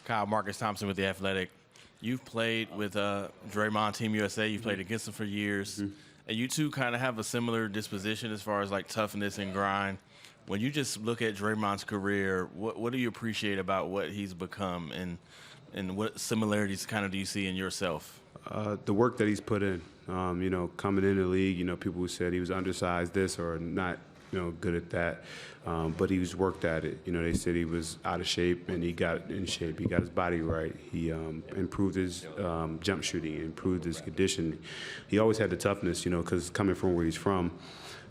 Kyle, Marcus Thompson with The Athletic. You've played with Draymond, Team USA. You've played against him for years. And you two kind of have a similar disposition as far as, like, toughness and grind. When you just look at Draymond's career, what do you appreciate about what he's become, and what similarities kind of do you see in yourself? The work that he's put in. Coming in the league, people who said he was undersized this or not, good at that. But he was worked at it. They said he was out of shape, and he got in shape. He got his body right. He improved his jump shooting, improved his conditioning. He always had the toughness, because coming from where he's from,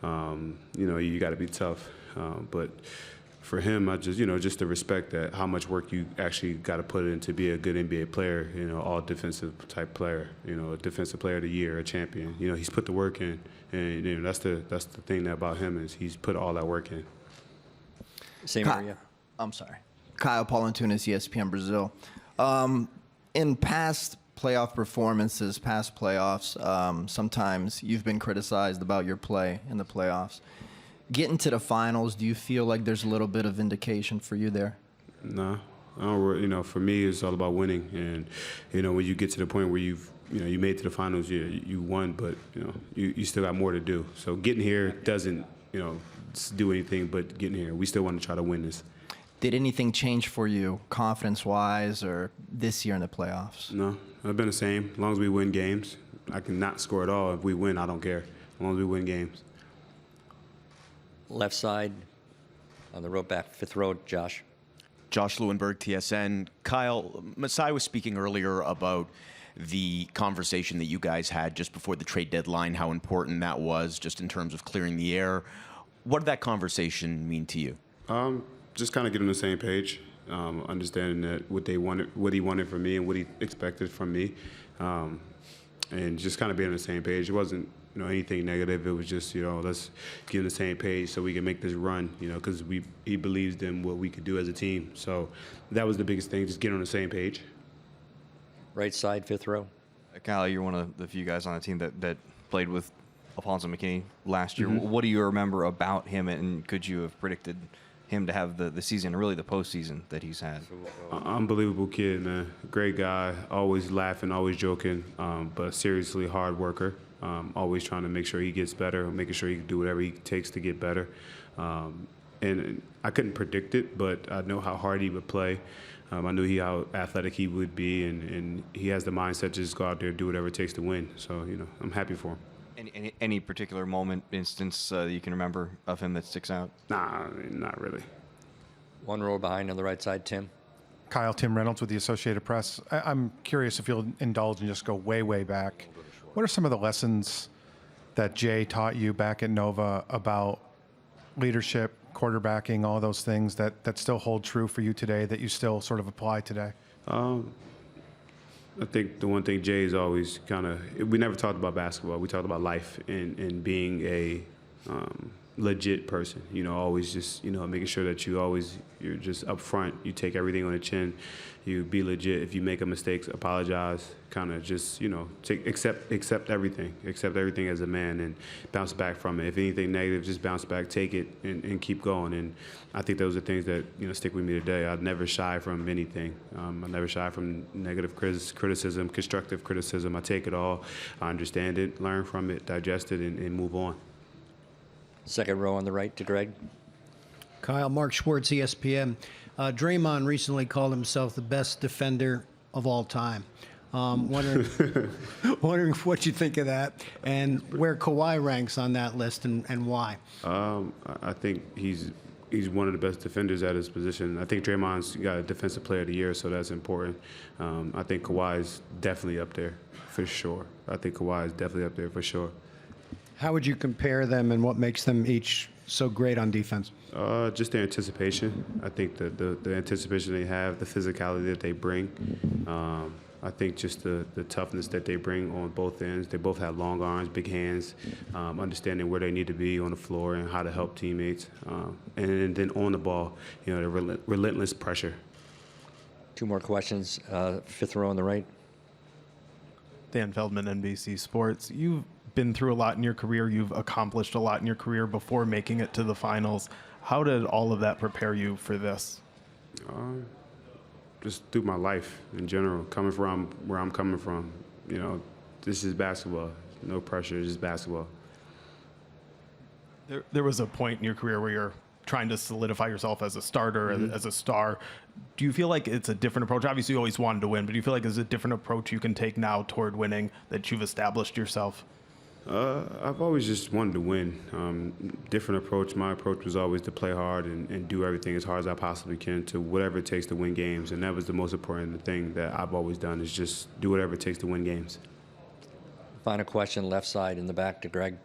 you got to be tough. But for him, I just the respect that how much work you actually got to put in to be a good NBA player, all defensive type player, a defensive player of the year, a champion. He's put the work in, and that's the thing about him is he's put all that work in. Same area. I'm sorry. Kyle Paulintunas, ESPN Brazil. In past playoff performances, past playoffs, sometimes you've been criticized about your play in the playoffs. Getting to the finals, do you feel like there's a little bit of vindication for you there? No. I don't, for me, it's all about winning. And, when you get to the point where you made it to the finals, you won, but, you still got more to do. So getting here doesn't, do anything but getting here. We still want to try to win this. Did anything change for you, confidence-wise, or this year in the playoffs? No. I've been the same. As long as we win games, I can not score at all. If we win, I don't care. As long as we win games. Left side, on the road back, fifth row, Josh. Josh Lewenberg, TSN. Kyle, Masai was speaking earlier about the conversation that you guys had just before the trade deadline, how important that was just in terms of clearing the air. What did that conversation mean to you? Just kind of get on the same page, understanding that what he wanted from me and what he expected from me, and just kind of being on the same page. It wasn't anything negative. It was just, let's get on the same page so we can make this run, because he believes in what we could do as a team. So that was the biggest thing, just get on the same page. Right side, fifth row. Kyle, you're one of the few guys on the team that played with Alfonso McKinney last year. What do you remember about him, and could you have predicted him to have the season, really the postseason that he's had? Unbelievable kid, man. Great guy, always laughing, always joking, but seriously hard worker. Always trying to make sure he gets better, making sure he can do whatever he takes to get better. And I couldn't predict it, but I know how hard he would play. I knew how athletic he would be, and he has the mindset to just go out there and do whatever it takes to win. So, I'm happy for him. Any particular moment, instance that you can remember of him that sticks out? Nah, not really. One row behind on the right side, Tim. Kyle, Tim Reynolds with the Associated Press. I'm curious if you'll indulge and just go way, way back. What are some of the lessons that Jay taught you back at Nova about leadership, quarterbacking, all those things that still hold true for you today, that you still sort of apply today? I think the one thing Jay is always we never talked about basketball. We talked about life and being a legit person, always just, making sure that you're just up front. You take everything on the chin. You be legit. If you make a mistake, apologize. Kind of just, accept everything as a man and bounce back from it. If anything negative, just bounce back, take it, and keep going. And I think those are things that, stick with me today. I'd never shy from anything. I never shy from negative criticism, constructive criticism. I take it all. I understand it, learn from it, digest it, and move on. Second row on the right to Greg. Kyle, Mark Schwartz, ESPN. Draymond recently called himself the best defender of all time. Wondering what you think of that, and where Kawhi ranks on that list, and why. I think he's one of the best defenders at his position. I think Draymond's got a Defensive Player of the Year, so that's important. I think Kawhi is definitely up there for sure. How would you compare them, and what makes them each so great on defense? Just their anticipation. I think the anticipation they have, the physicality that they bring. I think just the toughness that they bring on both ends. They both have long arms, big hands, understanding where they need to be on the floor and how to help teammates. And then on the ball, the relentless pressure. Two more questions. Fifth row on the right. Dan Feldman, NBC Sports. You've been through a lot in your career. You've accomplished a lot in your career before making it to the finals. How did all of that prepare you for this? just through my life in general, coming from where I'm coming from. You know, this is basketball. No pressure, it's just basketball. There was a point in your career where you're trying to solidify yourself as a starter, as a star. Do you feel like it's a different approach? Obviously, you always wanted to win, but do you feel like there's a different approach you can take now toward winning that you've established yourself? I've always just wanted to win. Different approach. My approach was always to play hard and do everything as hard as I possibly can to whatever it takes to win games. And that was the most important thing that I've always done, is just do whatever it takes to win games. Final question, left side in the back to Greg.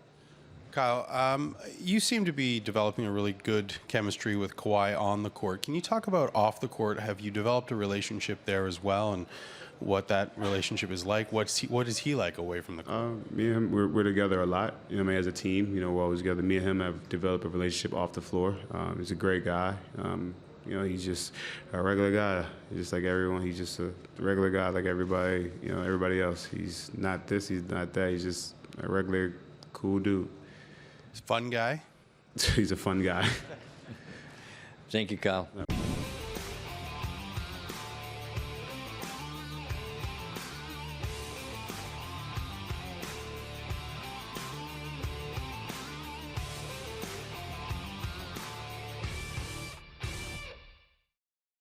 Kyle, you seem to be developing a really good chemistry with Kawhi on the court. Can you talk about off the court? Have you developed a relationship there as well, and what that relationship is like? What is he like away from the court? Me and him, we're together a lot. You know, I mean, as a team, you know, we're always together. Me and him have developed a relationship off the floor. He's a great guy. You know, he's just a regular guy, just like everyone. He's just a regular guy like everybody, you know, everybody else. He's not this, he's not that. He's just a regular, cool dude. He's a fun guy. He's a fun guy. Thank you, Kyle.